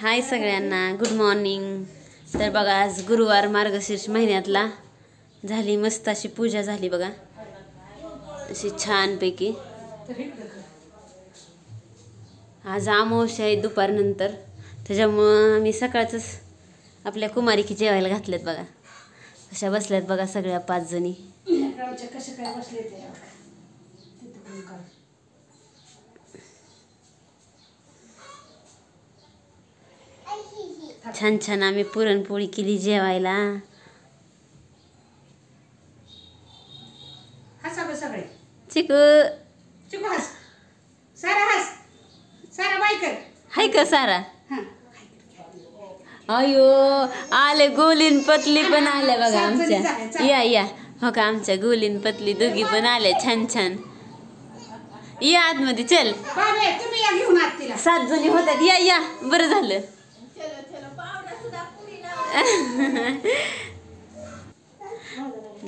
हाय सगळ्यांना, good morning. तर बघा, आज गुरुवार मार्गशीर्ष महिन्यातला झाली मस्त अशी पूजा झाली बघा, अशी छानपैकी. आज अमावस्या आहे दुपारनंतर, त्याच्यामुळं आम्ही सकाळचंच आपल्या कुमारिकी जेवायला घातलेत बघा. अशा बसल्यात बघा सगळ्या 5 जणी. छान छान आम्ही पुरणपोळी केली जेवायला. चिकू हाय का सारा? अयो आले, गोलीन पतली पण आल्या बघा आमच्या. या या हो का, आमच्या गोलीन पतली दोघी पण आल्या छान छान. या आतमध्ये चल, 7 जणी होत्यात. या या, बरं झालं.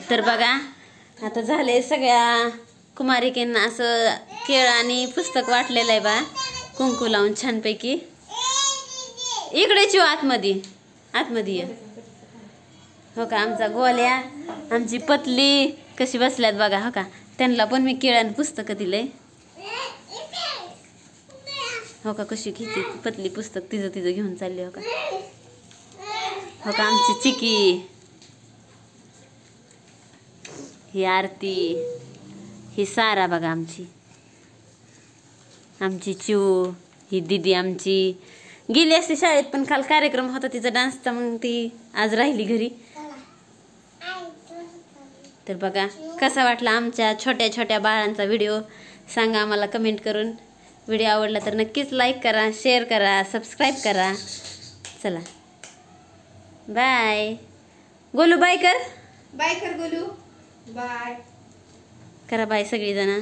तर बघा, आता झाले सगळ्या कुमारिकेंना असं केळ आणि पुस्तक वाटलेलं आहे बा, कुंकू लावून छानपैकी. इकडेच येऊ आतमध्ये, आतमध्ये ये. हो का, आमचा गोल्या, आमची पतली कशी बसल्यात बघा. हो का, त्यांना पण मी केळ आणि पुस्तकं दिलंय. हो का, कशी घेते पतली पुस्तक, तिचं घेऊन चालली. हो का, हो का, आमची चिकी, ही आरती, ही सारा बघा आमची, आमची चिऊ, ही दीदी आमची गेली असते शाळेत, पण काल कार्यक्रम होता तिचा डान्सचा, मग ती आज राहिली घरी. तर बघा, कसा वाटला आमच्या छोट्या छोट्या बाळांचा व्हिडिओ सांगा आम्हाला कमेंट करून. व्हिडिओ आवडला तर नक्कीच लाईक करा, शेअर करा, सबस्क्राईब करा. चला बाय. गोलू बाय कर, बाय कर गोलू, बाय करा बाय सगळीजण.